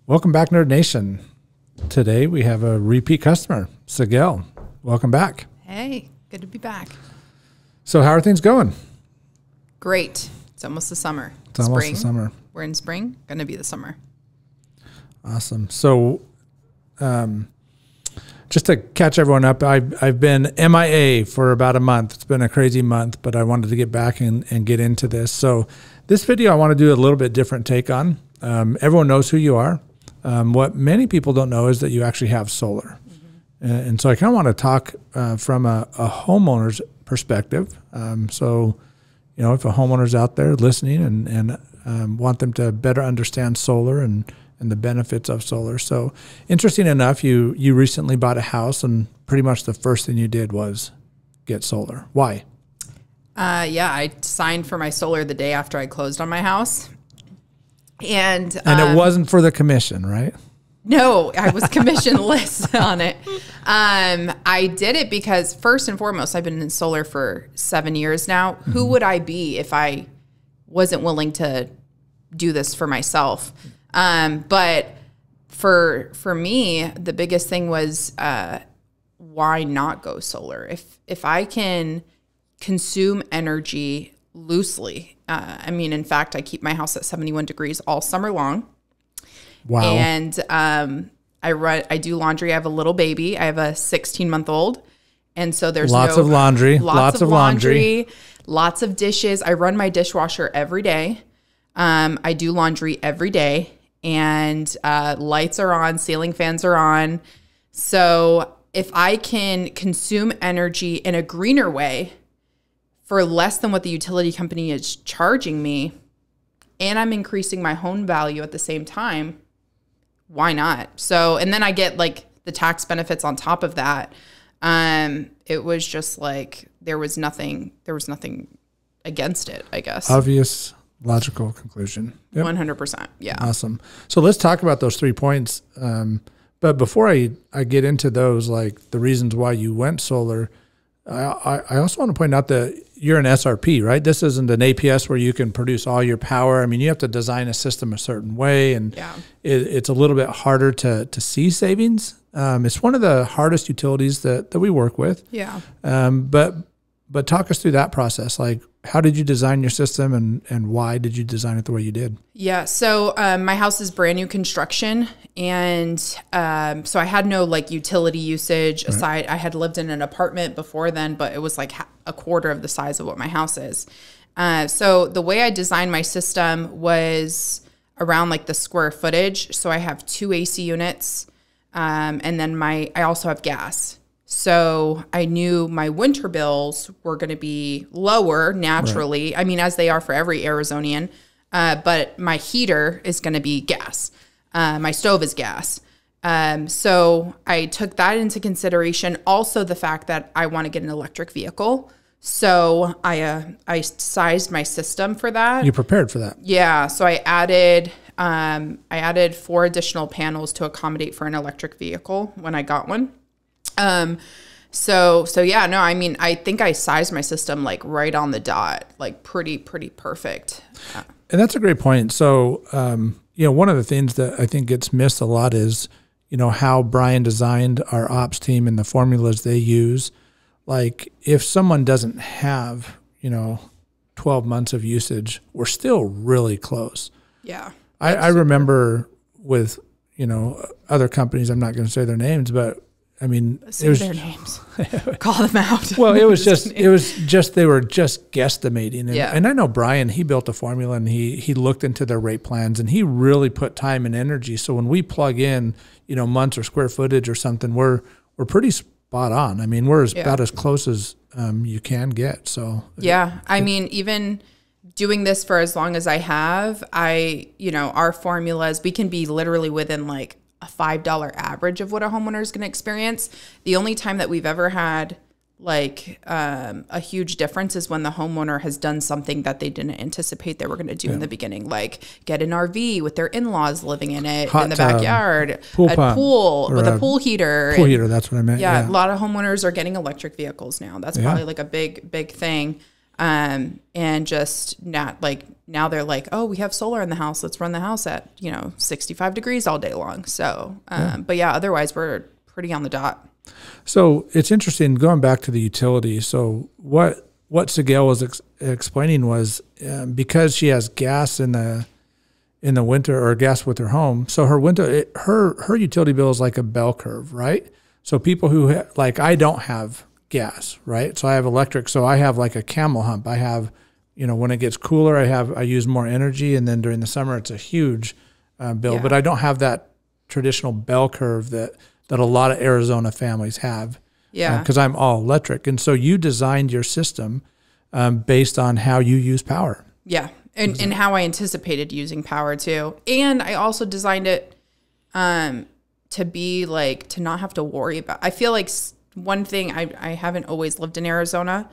Welcome back, Nerd Nation. Today we have a repeat customer, Cygell. Welcome back. Hey, good to be back. So how are things going? Great. It's almost the summer. It's almost the summer. We're in spring. Going to be the summer. Awesome. So just to catch everyone up, I've been MIA for about a month. It's been a crazy month, but I wanted to get back and get into this. So this video I want to do a little bit different take on. Everyone knows who you are. What many people don't know is that you actually have solar. Mm-hmm. And so I kind of want to talk from a homeowner's perspective. So, you know, if a homeowner's out there listening and want them to better understand solar and the benefits of solar. So interesting enough, you recently bought a house and pretty much the first thing you did was get solar. Why? Yeah, I signed for my solar the day after I closed on my house. And it wasn't for the commission, right? No, I was commissionless on it. I did it because first and foremost, I've been in solar for 7 years now. Mm-hmm. Who would I be if I wasn't willing to do this for myself? But for me, the biggest thing was, why not go solar? If I can consume energy loosely, I mean, in fact, I keep my house at 71 degrees all summer long. Wow. And, I do laundry. I have a little baby. I have a 16-month-old. And so there's lots of laundry, lots of dishes. I run my dishwasher every day. I do laundry every day. And lights are on, ceiling fans are on. So if I can consume energy in a greener way for less than what the utility company is charging me, and I'm increasing my home value at the same time, why not? So, and then I get like the tax benefits on top of that. It was just like there was nothing against it, I guess. Obvious. Logical conclusion. Yep. 100%. Yeah. Awesome. So let's talk about those 3 points. But before I get into those, like the reasons why you went solar, I also want to point out that you're an SRP, right? This isn't an APS where you can produce all your power. I mean, you have to design a system a certain way, and it's a little bit harder to see savings. It's one of the hardest utilities that we work with. Yeah. But talk us through that process. Like, how did you design your system and why did you design it the way you did? Yeah. So my house is brand new construction. And so I had no like utility usage aside. I had lived in an apartment before then, but it was like a quarter of the size of what my house is. So the way I designed my system was around like the square footage. So I have 2 AC units. And then I also have gas. So I knew my winter bills were going to be lower naturally. Right. I mean, as they are for every Arizonian. But my heater is going to be gas. My stove is gas. So I took that into consideration. Also the fact that I want to get an electric vehicle. So I sized my system for that. You prepared for that. Yeah. So I added 4 additional panels to accommodate for an electric vehicle when I got one. So yeah, no, I mean, I think I sized my system like right on the dot, like pretty perfect. And that's a great point. So, you know, one of the things that I think gets missed a lot is, you know, how Brian designed our ops team and the formulas they use. Like if someone doesn't have, you know, 12 months of usage, we're still really close. Yeah. I remember with, you know, other companies, I'm not going to say their names, but I mean, say their names. Call them out. Well, it was just they were just guesstimating. And I know Brian, he built a formula and he looked into their rate plans and he really put time and energy. So when we plug in, you know, months or square footage or something, we're pretty spot on. I mean, we're about as close as you can get. So yeah, I mean, even doing this for as long as I have, you know, our formulas, we can be literally within like a $5 average of what a homeowner is going to experience. The only time that we've ever had like a huge difference is when the homeowner has done something that they didn't anticipate they were going to do in the beginning, like get an RV with their in-laws living in it in the backyard, a pool with a pool heater. Pool heater, that's what I meant. Yeah, a lot of homeowners are getting electric vehicles now. That's probably like a big thing. And just not like now they're like, oh, we have solar in the house. Let's run the house at, 65 degrees all day long. So, but yeah, otherwise we're pretty on the dot. So it's interesting going back to the utility. So what Cygell was explaining was because she has gas in the winter, or gas with her home. So her utility bill is like a bell curve, right? So people who like, I don't have gas, right? So I have electric. So I have like a camel hump. I have, when it gets cooler, I use more energy. And then during the summer, it's a huge bill, but I don't have that traditional bell curve that a lot of Arizona families have. Yeah. Because I'm all electric. And so you designed your system based on how you use power. Yeah. And how I anticipated using power too. And I also designed it to be like, to not have to worry about. I feel like one thing, I haven't always lived in Arizona.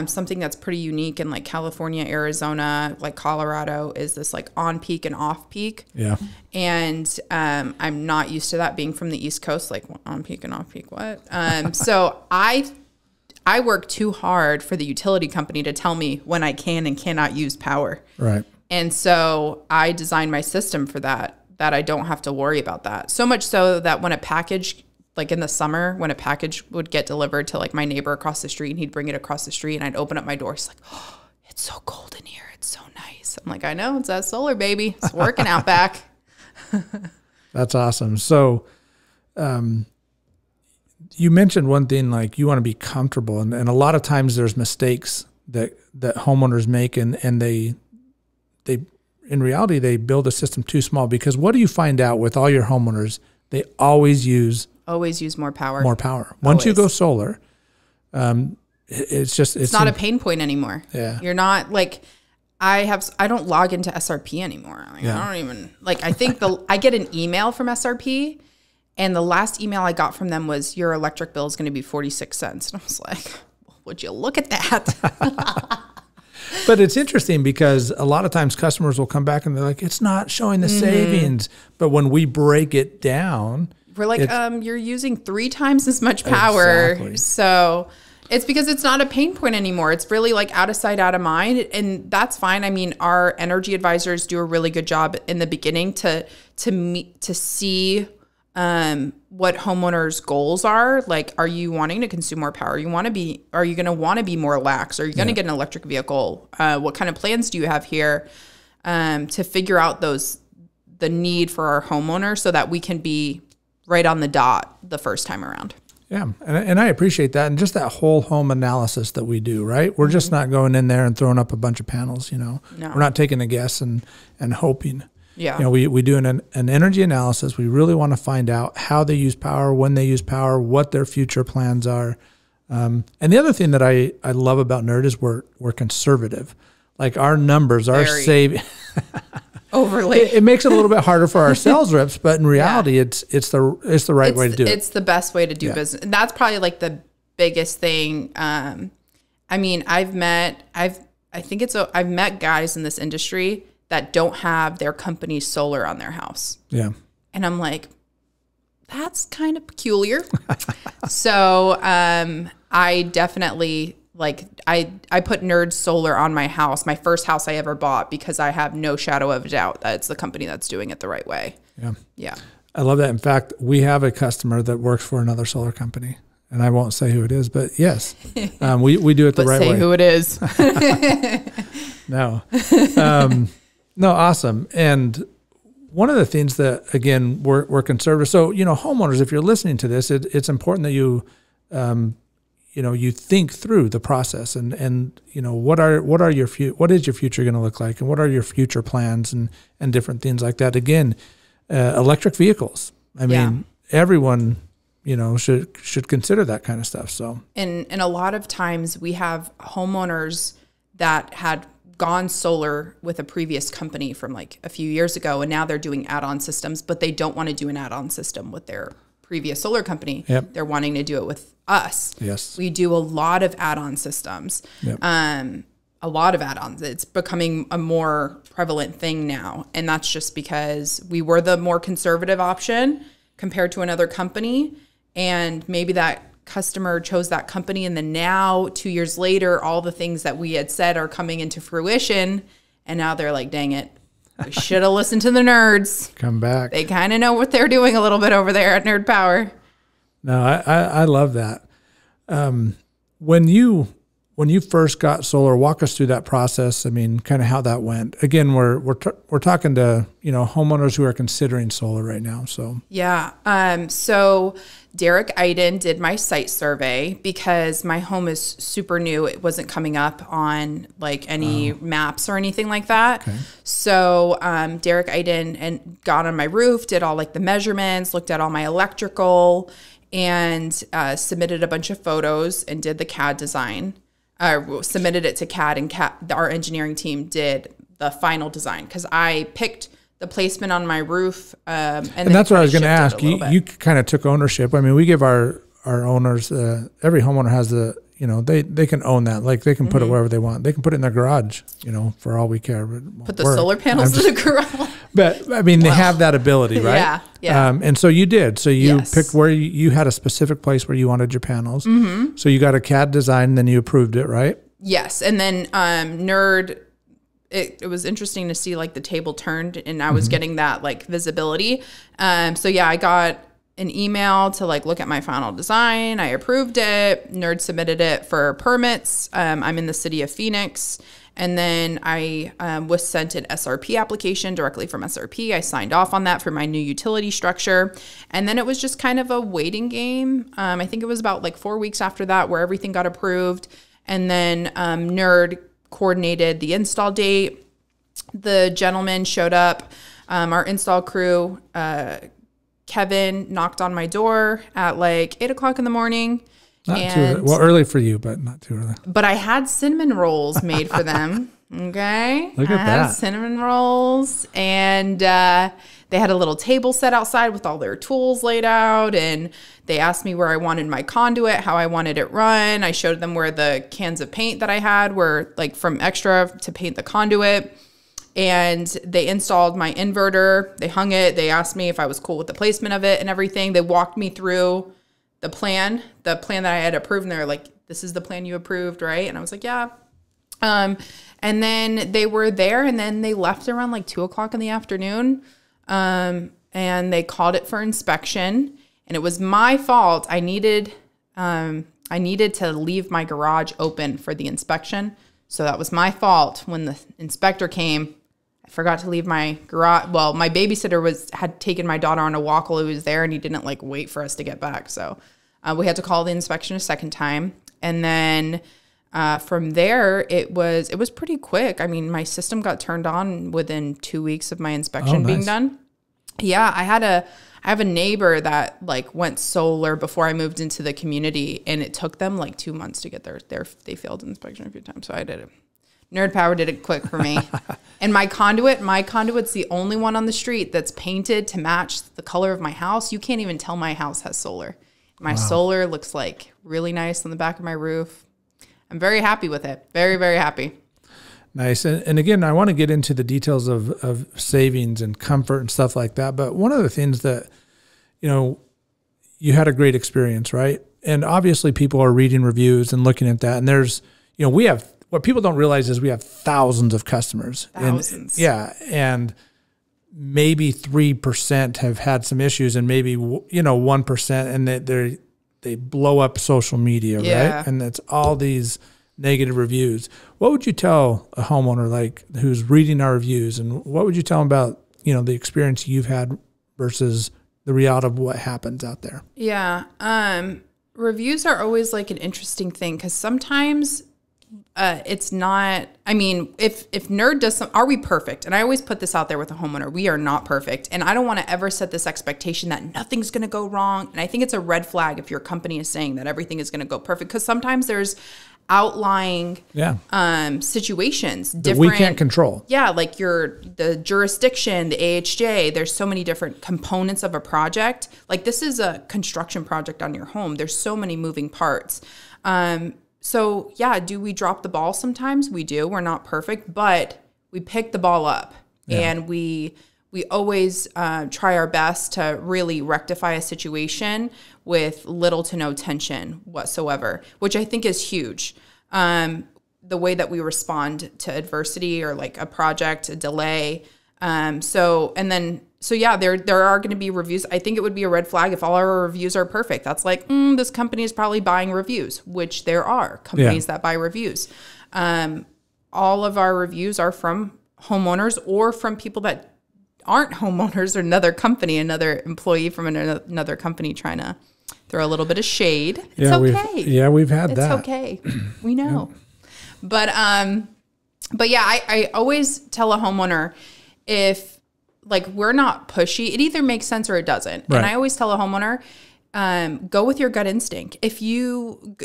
Something that's pretty unique in like California, Arizona, like Colorado, is this like on peak and off peak. Yeah. And I'm not used to that being from the East Coast, like on peak and off peak. What? So I work too hard for the utility company to tell me when I can and cannot use power. Right. And so I designed my system for that I don't have to worry about that. So much so that when a package, like in the summer, when a package would get delivered to like my neighbor across the street, and he'd bring it across the street, and I'd open up my door. He's like, oh, it's so cold in here. It's so nice. I'm like, I know, it's that solar, baby. It's working out back. That's awesome. So you mentioned one thing, like you want to be comfortable. And a lot of times there's mistakes that homeowners make, and they in reality, they build a system too small, because what do you find out with all your homeowners? They always use more power. Once you go solar, it's not a pain point anymore. Yeah. You're not like, I don't log into SRP anymore. Like, I don't even I think I get an email from SRP, and the last email I got from them was, your electric bill is going to be 46 cents. And I was like, would you look at that? But it's interesting, because a lot of times customers will come back and they're like, it's not showing the savings. But when we break it down, we're like, you're using 3 times as much power. Exactly. So it's because it's not a pain point anymore. It's really like out of sight, out of mind. And that's fine. I mean, our energy advisors do a really good job in the beginning to see what homeowners' goals are. Like, are you wanting to consume more power? Are you going to want to be more lax? Are you going to get an electric vehicle? What kind of plans do you have here to figure out the need for our homeowner, so that we can be right on the dot the first time around? Yeah. And I appreciate that. And just that whole home analysis that we do, right? We're just not going in there and throwing up a bunch of panels, No. We're not taking a guess and hoping. Yeah. We do an energy analysis. We really want to find out how they use power, when they use power, what their future plans are. And the other thing that I love about N.E.R.D is we're conservative. Like, our numbers, our saving overly. It makes it a little bit harder for our sales reps, but in reality, it's the right way to do it. It's the best way to do business. And that's probably like the biggest thing. I mean, I've met guys in this industry that don't have their company's solar on their house. Yeah. And I'm like, that's kind of peculiar. So I definitely, I put N.E.R.D solar on my house, my first house I ever bought, because I have no shadow of a doubt that it's the company that's doing it the right way. Yeah. Yeah. I love that. In fact, we have a customer that works for another solar company, and I won't say who it is, but yes, we do it the right way. Say who it is. No. No, awesome. And one of the things that, again, we're conservative. So, homeowners, if you're listening to this, it's important that you, you think through the process and what is your future going to look like, and what are your future plans and different things like that. Again, electric vehicles. I mean, everyone, should consider that kind of stuff. So, and a lot of times we have homeowners that had gone solar with a previous company from like a few years ago, and now they're doing add-on systems, but they don't want to do an add-on system with their previous solar company. Yep. They're wanting to do it with us. Yes. We do a lot of add-on systems. Yep. A lot of add-ons. It's becoming a more prevalent thing now. And that's just because we were the more conservative option compared to another company. And maybe that customer chose that company, and then now 2 years later, all the things that we had said are coming into fruition, And now they're like, dang it, we should have listened to the nerds. Come back. They kind of know what they're doing a little bit over there at Nerd Power. No, I love that. When you first got solar, walk us through that process. I mean, kind of how that went. Again, we're talking to, you know, homeowners who are considering solar right now. So yeah. So Derek Iden did my site survey because my home is super new. It wasn't coming up on like any maps or anything like that. Okay. So Derek Iden got on my roof, did all like the measurements, looked at all my electrical, and submitted a bunch of photos and did the CAD design. Submitted it to CAD, and our engineering team did the final design because I picked the placement on my roof. And that's what I was going to ask. You kind of took ownership. I mean, we give our owners, every homeowner has you know, they can own that. Like they can put it wherever they want. They can put it in their garage, you know, for all we care. Put the solar panels in the garage. But I mean, they have that ability, right? Yeah. Yeah. And so you did. So you picked where you had a specific place where you wanted your panels. So you got a CAD design, and then you approved it, right? Yes. And then N.E.R.D, it was interesting to see like the table turned, and I was getting that like visibility. So yeah, I got an email to like look at my final design. I approved it. N.E.R.D submitted it for permits. I'm in the city of Phoenix. And then I was sent an SRP application directly from SRP. I signed off on that for my new utility structure. And then it was just kind of a waiting game. I think it was about like 4 weeks after that where everything got approved. And then N.E.R.D coordinated the install date. The gentleman showed up. Our install crew, Kevin, knocked on my door at like 8 o'clock in the morning. Not too early. Well, early for you, but not too early. But I had cinnamon rolls made for them. Okay. Look at that. Cinnamon rolls. And they had a little table set outside with all their tools laid out. And they asked me where I wanted my conduit, how I wanted it run. I showed them where the cans of paint that I had were like from extra to paint the conduit. And they installed my inverter. They hung it. They asked me if I was cool with the placement of it and everything. They walked me through the plan that I had approved, and they're like, this is the plan you approved, right? And I was like, yeah. And then they were there, and then they left around like 2 o'clock in the afternoon. And they called it for inspection, and it was my fault. I needed to leave my garage open for the inspection. So that was my fault. When the inspector came, I forgot to leave my garage. Well, my babysitter had taken my daughter on a walk while he was there, and he didn't like wait for us to get back. So we had to call the inspection a second time. And then from there, it was pretty quick. I mean, my system got turned on within 2 weeks of my inspection being done. Yeah, I have a neighbor that like went solar before I moved into the community, and it took them like 2 months to get they failed inspection a few times. So I did it. N.E.R.D Power did it quick for me. And my conduit's the only one on the street that's painted to match the color of my house. You can't even tell my house has solar. My solar looks like really nice on the back of my roof. I'm very happy with it. Very, very happy. Nice. And again, I want to get into the details of savings and comfort and stuff like that. But one of the things that, you know, you had a great experience, right? And obviously people are reading reviews and looking at that. And there's, you know, we have, what people don't realize is we have thousands of customers. Thousands. And maybe 3% have had some issues, and maybe, you know, 1%, and they blow up social media, right? And it's all these negative reviews. What would you tell a homeowner like who's reading our reviews, and what would you tell them about, you know, the experience you've had versus the reality of what happens out there? Yeah. Reviews are always like an interesting thing, because sometimes it's not, I mean, if N.E.R.D does some, are we perfect? And I always put this out there with a homeowner. We are not perfect. And I don't want to ever set this expectation that nothing's going to go wrong. And I think it's a red flag if your company is saying that everything is going to go perfect, because sometimes there's outlying situations that we can't control. Yeah, like the jurisdiction, the AHJ, there's so many different components of a project. Like this is a construction project on your home. There's so many moving parts. So yeah, do we drop the ball sometimes? We do. We're not perfect, but we pick the ball up, and we always try our best to really rectify a situation with little to no tension whatsoever, which I think is huge. the way that we respond to adversity or like a project, a delay. So yeah, there are going to be reviews. I think it would be a red flag if all our reviews are perfect. That's like, this company is probably buying reviews, which there are companies that buy reviews. All of our reviews are from homeowners or from people that aren't homeowners or another employee from another company trying to throw a little bit of shade. It's okay. We've had that. It's okay. We know. Yeah. But yeah, I always tell a homeowner, if like we're not pushy, it either makes sense or it doesn't. Right. And I always tell a homeowner, go with your gut instinct. If you,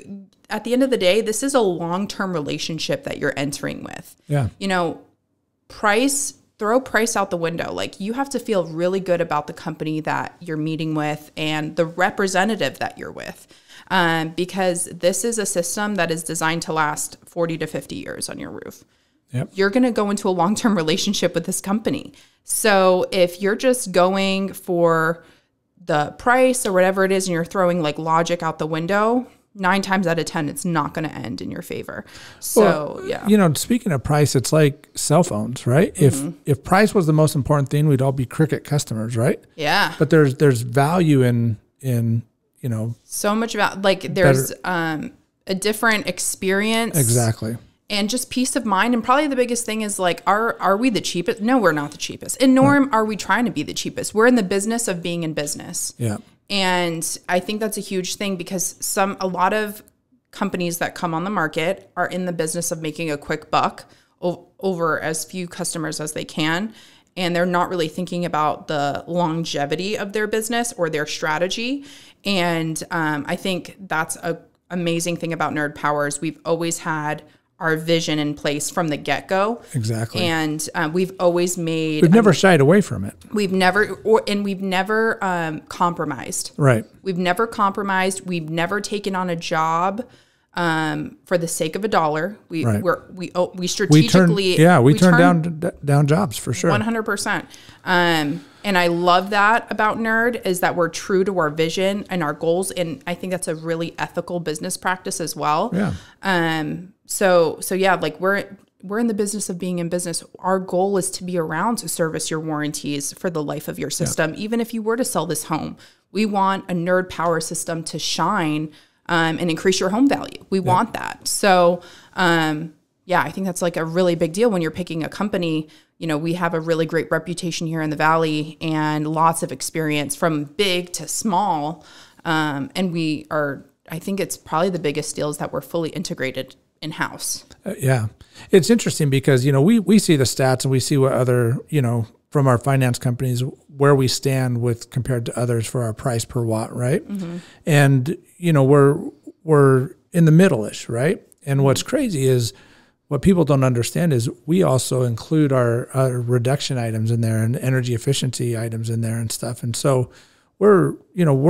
at the end of the day, this is a long-term relationship that you're entering with. Yeah. Throw price out the window. Like, you have to feel really good about the company that you're meeting with and the representative that you're with. Because this is a system that is designed to last 40 to 50 years on your roof. Yep. You're going to go into a long-term relationship with this company. So if you're just going for the price or whatever it is, and you're throwing like logic out the window, 9 times out of 10, it's not going to end in your favor. So, yeah. Speaking of price, it's like cell phones, right? If price was the most important thing, we'd all be Cricket customers, right? Yeah. But there's value in so much about, like, there's a different experience. Exactly. And just peace of mind. And probably the biggest thing is like, are we the cheapest? No, we're not the cheapest. And nor are we trying to be the cheapest. We're in the business of being in business. Yeah. And I think that's a huge thing, because a lot of companies that come on the market are in the business of making a quick buck over as few customers as they can. And they're not really thinking about the longevity of their business or their strategy. And I think that's an amazing thing about N.E.R.D Power is we've always had our vision in place from the get-go. Exactly. And we've always made... We've never shied away from it. We've never compromised. Right. We've never compromised. We've never taken on a job for the sake of $1. We strategically... We turn down jobs for sure. 100%. And I love that about N.E.R.D is that we're true to our vision and our goals. And I think that's a really ethical business practice as well. Yeah. So yeah, like we're in the business of being in business. Our goal is to be around to service your warranties for the life of your system. Even if you were to sell this home, we want a N.E.R.D Power system to shine and increase your home value. We want that. So I think that's like a really big deal when you're picking a company. We have a really great reputation here in the Valley and lots of experience from big to small. And I think it's probably the biggest deal is that we're fully integrated in-house. It's interesting because, we see the stats and we see what other, from our finance companies, where we stand with compared to others for our price per watt, right? Mm-hmm. And, we're in the middle-ish, right? And what's crazy is what people don't understand is we also include our reduction items in there and energy efficiency items in there and stuff. And so we're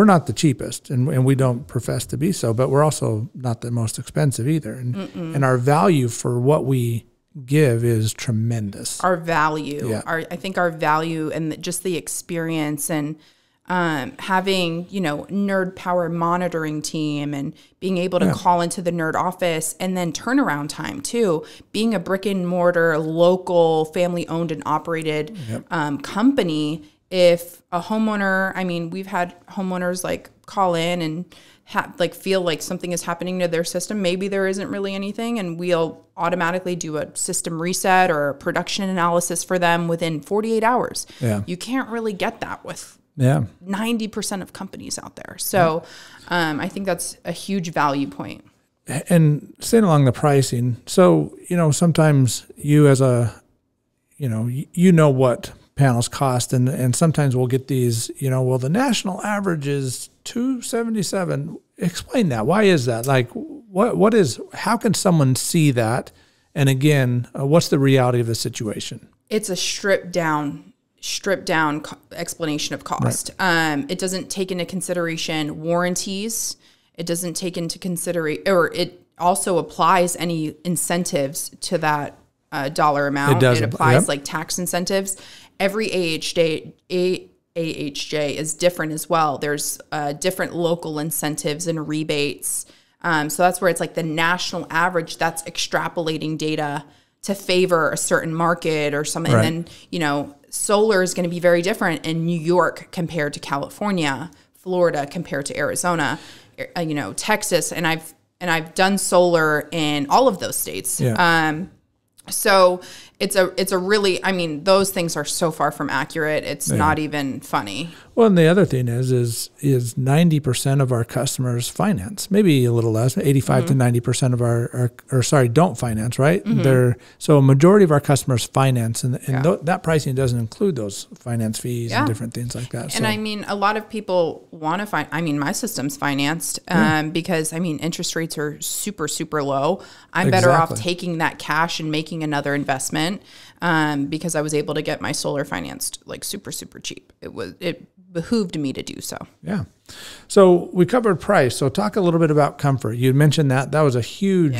not the cheapest and we don't profess to be so, but we're also not the most expensive either. And our value for what we give is tremendous. Our value, I think our value and just the experience and having, N.E.R.D Power monitoring team and being able to call into the N.E.R.D office and then turnaround time too, being a brick and mortar, local, family owned and operated company. If a homeowner, we've had homeowners like call in and feel like something is happening to their system. Maybe there isn't really anything, and we'll automatically do a system reset or a production analysis for them within 48 hours. Yeah. You can't really get that with 90% of companies out there. So I think that's a huge value point. And staying along the pricing. So, sometimes you as what panels cost, and sometimes we'll get these, the national average is $277. Explain that. Why is that? Like, how can someone see that? And again, what's the reality of the situation? It's a stripped down explanation of cost. Right. It doesn't take into consideration warranties. It doesn't take into consideration, or it also applies any incentives to that dollar amount. It applies like tax incentives. Every AHJ is different as well. There's different local incentives and rebates So that's where it's like the national average that's extrapolating data to favor a certain market or something. Right. And then, you know, solar is going to be very different in New York compared to California, Florida compared to Arizona, you know, Texas. And I've done solar in all of those states. Yeah. So it's a really, I mean, those things are so far from accurate. It's not even funny. Well, and the other thing is 90% of our customers finance, maybe a little less, 85 to 90% of our don't finance, right? So a majority of our customers finance, and that pricing doesn't include those finance fees and different things like that. And I mean, a lot of people want to I mean, my system's financed because I mean, interest rates are super, super low. I'm better off taking that cash and making another investment because I was able to get my solar financed like super, super cheap. It behooved me to do so. Yeah. So we covered price. So talk a little bit about comfort. You mentioned that was a huge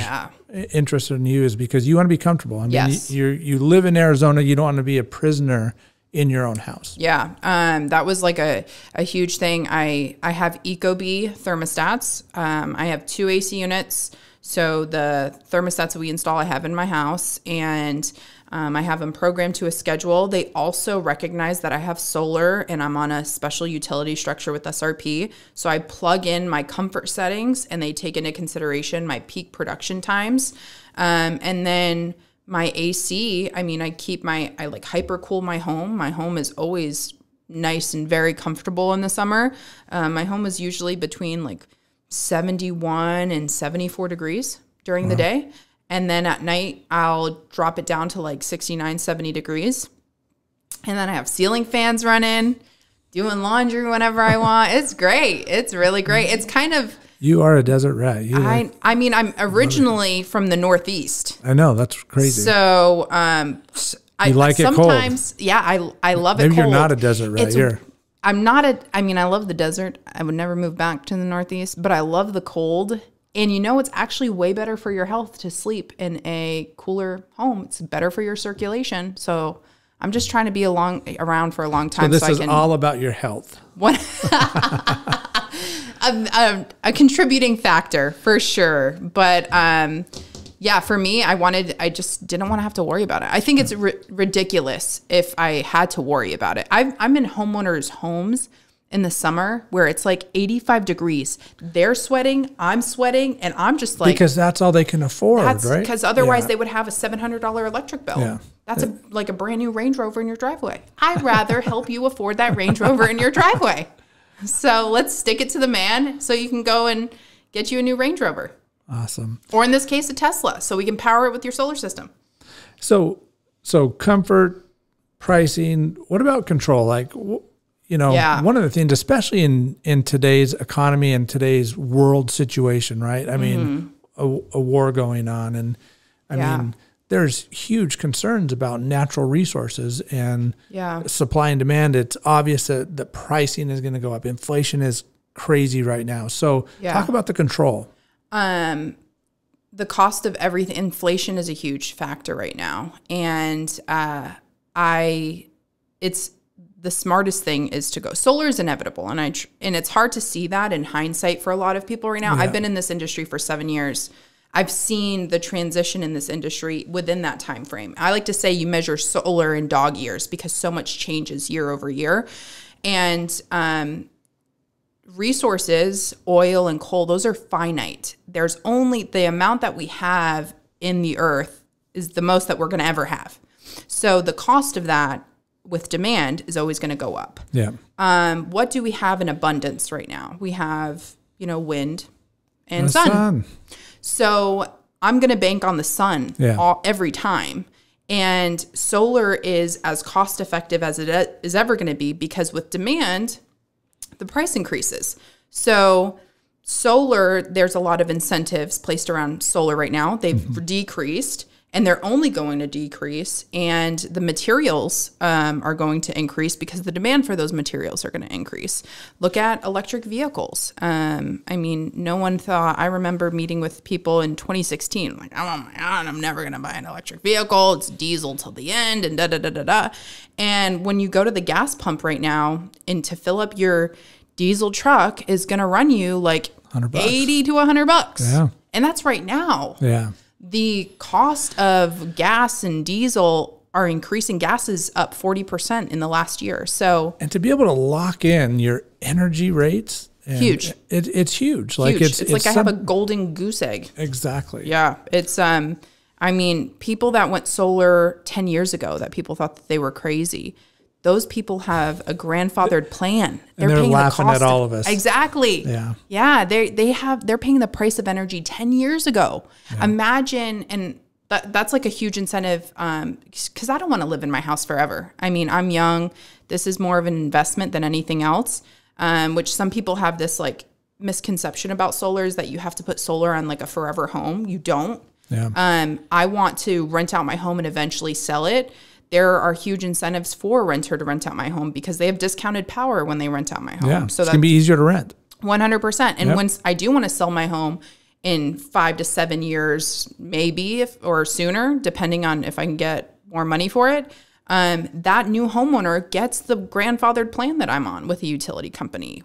interest in you, is because you want to be comfortable. I mean, you live in Arizona. You don't want to be a prisoner in your own house. Yeah. That was like a huge thing. I have Ecobee thermostats. I have 2 AC units. So the thermostats that we install, I have in my house, and I have them programmed to a schedule. They also recognize that I have solar and I'm on a special utility structure with SRP. So I plug in my comfort settings and they take into consideration my peak production times. And then my AC, I mean, I like hypercool my home. My home is always nice and very comfortable in the summer. My home is usually between like 71 and 74 degrees during the day. And then at night, I'll drop it down to like 69, 70 degrees. And then I have ceiling fans running, doing laundry whenever I want. It's great. It's really great. It's kind of... You are a desert rat. I mean, I'm originally from the Northeast. I know. That's crazy. So you like it cold. Yeah, I love it cold. Maybe you're not a desert rat. I love the desert. I would never move back to the Northeast, but I love the cold. And you know, it's actually way better for your health to sleep in a cooler home. It's better for your circulation. So I'm just trying to be around for a long time. So this is all about your health. A contributing factor for sure. But yeah, for me, I just didn't want to have to worry about it. I think it's ridiculous if I had to worry about it. I'm in homeowners' homes in the summer where it's like 85 degrees. They're sweating, I'm sweating, and I'm just like... Because that's all they can afford, right? Because otherwise they would have a $700 electric bill. Yeah. That's like a brand new Range Rover in your driveway. I'd rather help you afford that Range Rover in your driveway. So let's stick it to the man so you can go and get you a new Range Rover. Awesome. Or in this case, a Tesla, so we can power it with your solar system. So comfort, pricing, what about control? Like... You know, one of the things, especially in today's economy and today's world situation, right? I mean, a war going on. And I mean, there's huge concerns about natural resources and supply and demand. It's obvious that the pricing is going to go up. Inflation is crazy right now. So talk about the control. The cost of everything. Inflation is a huge factor right now. And the smartest thing is to go. Solar is inevitable, and it's hard to see that in hindsight for a lot of people right now. I've been in this industry for 7 years. I've seen the transition in this industry within that time frame. I like to say you measure solar in dog years because so much changes year over year. And resources, oil and coal, those are finite. There's only the amount that we have in the earth is the most that we're going to ever have. So the cost of that with demand is always going to go up. Yeah. What do we have in abundance right now? We have, wind and sun. So I'm going to bank on the sun every time. And solar is as cost effective as it is ever going to be because with demand, the price increases. So solar, there's a lot of incentives placed around solar right now. They've decreased. And they're only going to decrease, and the materials are going to increase because the demand for those materials are going to increase. Look at electric vehicles. I mean, no one thought, I remember meeting with people in 2016, like, oh my God, I'm never going to buy an electric vehicle. It's diesel till the end and da-da-da-da-da. And when you go to the gas pump right now and to fill up your diesel truck is going to run you like $100. 80 to $100. Yeah. And that's right now. Yeah. The cost of gas and diesel are increasing. Gas is up 40% in the last year. So, and to be able to lock in your energy rates, huge. It's huge. Like it's like I have a golden goose egg. Exactly. Yeah. It's, I mean, people that went solar 10 years ago that people thought that they were crazy, those people have a grandfathered plan. They're paying laughing the cost at all of us. Exactly. Yeah. Yeah. They're paying the price of energy 10 years ago. Yeah. Imagine, and that's like a huge incentive, because I don't want to live in my house forever. I mean, I'm young. This is more of an investment than anything else, which some people have this like misconception about solar is that you have to put solar on like a forever home. You don't. Yeah. I want to rent out my home and eventually sell it. There are huge incentives for a renter to rent out my home because they have discounted power when they rent out my home. Yeah, so it's going to be easier to rent. 100%. And once I do want to sell my home in 5 to 7 years, maybe or sooner, depending on if I can get more money for it, that new homeowner gets the grandfathered plan that I'm on with a utility company.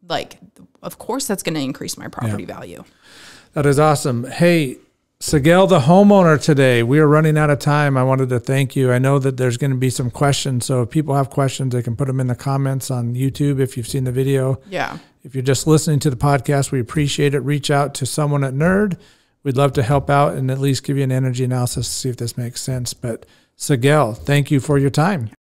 Like, of course, that's going to increase my property value. That is awesome. Hey, Cygell, the homeowner today, we are running out of time. I wanted to thank you. I know that there's going to be some questions. So if people have questions, they can put them in the comments on YouTube if you've seen the video. Yeah. If you're just listening to the podcast, we appreciate it. Reach out to someone at N.E.R.D. We'd love to help out and at least give you an energy analysis to see if this makes sense. But Cygell, thank you for your time.